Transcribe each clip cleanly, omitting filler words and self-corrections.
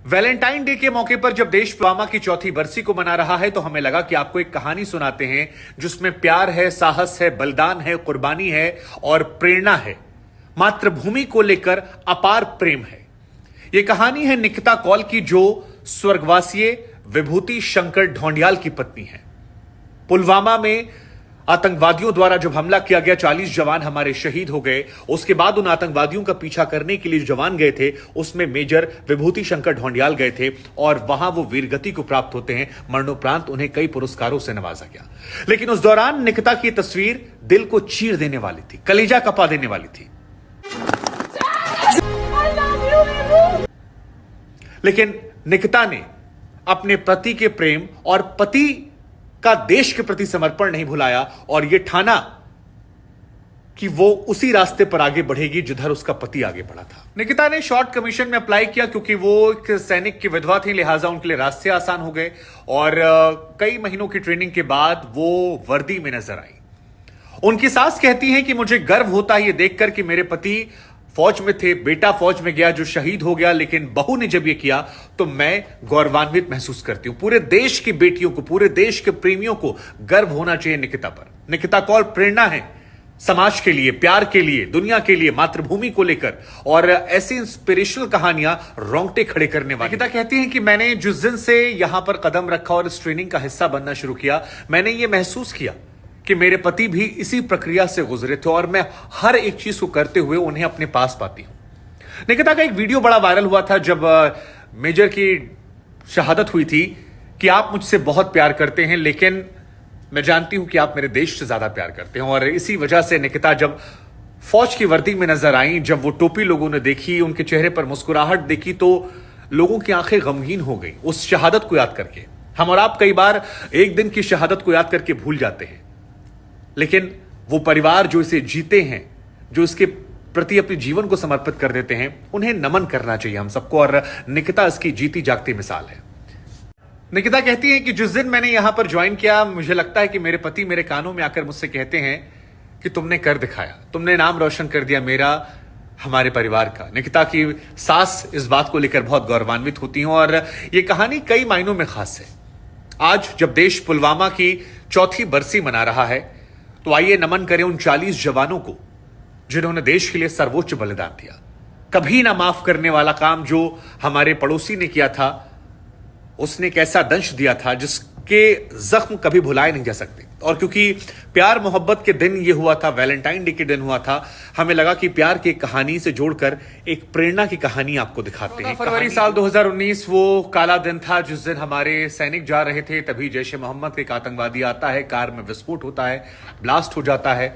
Valentine day के मौके पर जब देश पुलवामा की चौथी बरसी को मना रहा है तो हमें लगा कि आपको एक कहानी सुनाते हैं जिसमें प्यार है, साहस है, बलिदान है, कुर्बानी है और प्रेरणा है। मातृभूमि को लेकर अपार प्रेम है। यह कहानी है निकिता कौल की, जो स्वर्गवासी विभूति शंकर ढोंडियाल की पत्नी है। पुलवामा में आतंकवादियों द्वारा जब हमला किया गया, 40 जवान हमारे शहीद हो गए। उसके बाद उन आतंकवादियों का पीछा करने के लिए जो जवान गए थे उसमें मेजर विभूति शंकर ढोंडियाल गए थे और वहां वो वीरगति को प्राप्त होते हैं। मरणोपरांत उन्हें कई पुरस्कारों से नवाजा गया। लेकिन उस दौरान निकिता की तस्वीर दिल को चीर देने वाली थी, कलेजा कपा देने वाली थी। लेकिन निकिता ने अपने पति के प्रेम और पति का देश के प्रति समर्पण नहीं भुलाया और यह ठाना कि वो उसी रास्ते पर आगे बढ़ेगी जिधर उसका पति आगे बढ़ा था। निकिता ने शॉर्ट कमीशन में अप्लाई किया क्योंकि वो एक सैनिक की विधवा थी, लिहाजा उनके लिए रास्ते आसान हो गए और कई महीनों की ट्रेनिंग के बाद वो वर्दी में नजर आई। उनकी सास कहती है कि मुझे गर्व होता है ये देखकर कि मेरे पति फौज में थे, बेटा फौज में गया जो शहीद हो गया, लेकिन बहू ने जब ये किया तो मैं गौरवान्वित महसूस करती हूं। पूरे देश की बेटियों को, पूरे देश के प्रेमियों को गर्व होना चाहिए निकिता पर। निकिता कौल प्रेरणा है समाज के लिए, प्यार के लिए, दुनिया के लिए, मातृभूमि को लेकर, और ऐसी इंस्पिरेशनल कहानियां रोंगटे खड़े करने वाली। निकिता कहती हैं कि मैंने जिस दिन से यहां पर कदम रखा और इस ट्रेनिंग का हिस्सा बनना शुरू किया, मैंने ये महसूस किया कि मेरे पति भी इसी प्रक्रिया से गुजरे थे और मैं हर एक चीज को करते हुए उन्हें अपने पास पाती हूं। निकिता का एक वीडियो बड़ा वायरल हुआ था जब मेजर की शहादत हुई थी कि आप मुझसे बहुत प्यार करते हैं, लेकिन मैं जानती हूं कि आप मेरे देश से ज्यादा प्यार करते हैं। और इसी वजह से निकिता जब फौज की वर्दी में नजर आई, जब वो टोपी लोगों ने देखी, उनके चेहरे पर मुस्कुराहट देखी, तो लोगों की आंखें गमगीन हो गई उस शहादत को याद करके। हम और आप कई बार एक दिन की शहादत को याद करके भूल जाते हैं, लेकिन वो परिवार जो इसे जीते हैं, जो इसके प्रति अपने जीवन को समर्पित कर देते हैं, उन्हें नमन करना चाहिए हम सबको। और निकिता इसकी जीती जागती मिसाल है। निकिता कहती है कि जिस दिन मैंने यहां पर ज्वाइन किया, मुझे लगता है कि मेरे पति मेरे कानों में आकर मुझसे कहते हैं कि तुमने कर दिखाया, तुमने नाम रोशन कर दिया मेरा, हमारे परिवार का। निकिता की सास इस बात को लेकर बहुत गौरवान्वित होती हैं और यह कहानी कई मायनों में खास है। आज जब देश पुलवामा की चौथी बरसी मना रहा है, तो आइए नमन करें उन 40 जवानों को जिन्होंने देश के लिए सर्वोच्च बलिदान दिया। कभी ना माफ करने वाला काम जो हमारे पड़ोसी ने किया था, उसने एक ऐसा दंश दिया था जिसके जख्म कभी भुलाए नहीं जा सकते। और क्योंकि प्यार मोहब्बत के दिन ये हुआ था, वैलेंटाइन डे के दिन हुआ था, हमें लगा कि प्यार की कहानी से जोड़कर एक प्रेरणा की कहानी आपको दिखाते हैं। फरवरी साल 2019 वो काला दिन था जिस दिन हमारे सैनिक जा रहे थे, तभी जैश ए मोहम्मद के एक आतंकवादी आता है, कार में विस्फोट होता है, ब्लास्ट हो जाता है,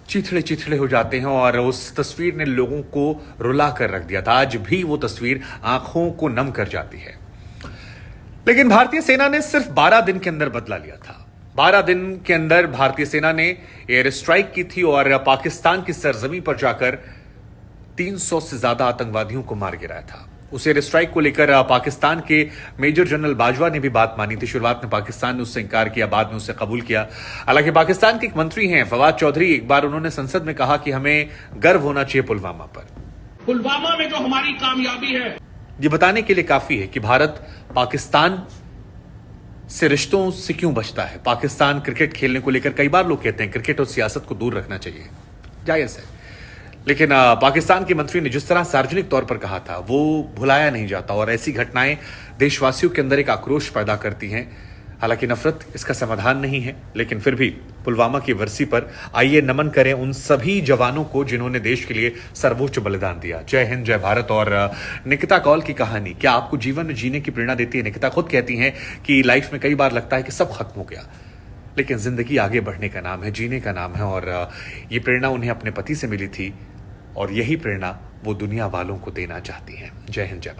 चिथड़े चिथड़े हो जाते हैं और उस तस्वीर ने लोगों को रुला कर रख दिया था। आज भी वो तस्वीर आंखों को नम कर जाती है। लेकिन भारतीय सेना ने सिर्फ 12 दिन के अंदर बदला लिया था। 12 दिन के अंदर भारतीय सेना ने एयर स्ट्राइक की थी और पाकिस्तान की सरजमी पर जाकर 300 से ज्यादा आतंकवादियों को मार गिराया था। उस एयर स्ट्राइक को लेकर पाकिस्तान के मेजर जनरल बाजवा ने भी बात मानी थी। शुरुआत में पाकिस्तान ने उससे इंकार किया, बाद में उसे कबूल किया। हालांकि पाकिस्तान के एक मंत्री हैं फवाद चौधरी, एक बार उन्होंने संसद में कहा कि हमें गर्व होना चाहिए पुलवामा पर। पुलवामा में जो हमारी कामयाबी है, ये बताने के लिए काफी है कि भारत पाकिस्तान से रिश्तों से क्यों बचता है। पाकिस्तान क्रिकेट खेलने को लेकर कई बार लोग कहते हैं क्रिकेट और सियासत को दूर रखना चाहिए, जायज है, लेकिन पाकिस्तान के मंत्री ने जिस तरह सार्वजनिक तौर पर कहा था वो भुलाया नहीं जाता और ऐसी घटनाएं देशवासियों के अंदर एक आक्रोश पैदा करती हैं। हालांकि नफरत इसका समाधान नहीं है, लेकिन फिर भी पुलवामा की बरसी पर आइए नमन करें उन सभी जवानों को जिन्होंने देश के लिए सर्वोच्च बलिदान दिया। जय हिंद, जय भारत। और निकिता कौल की कहानी क्या आपको जीवन में जीने की प्रेरणा देती है? निकिता खुद कहती हैं कि लाइफ में कई बार लगता है कि सब खत्म हो गया, लेकिन जिंदगी आगे बढ़ने का नाम है, जीने का नाम है। और ये प्रेरणा उन्हें अपने पति से मिली थी और यही प्रेरणा वो दुनिया वालों को देना चाहती हैं। जय हिंद, जय भारत।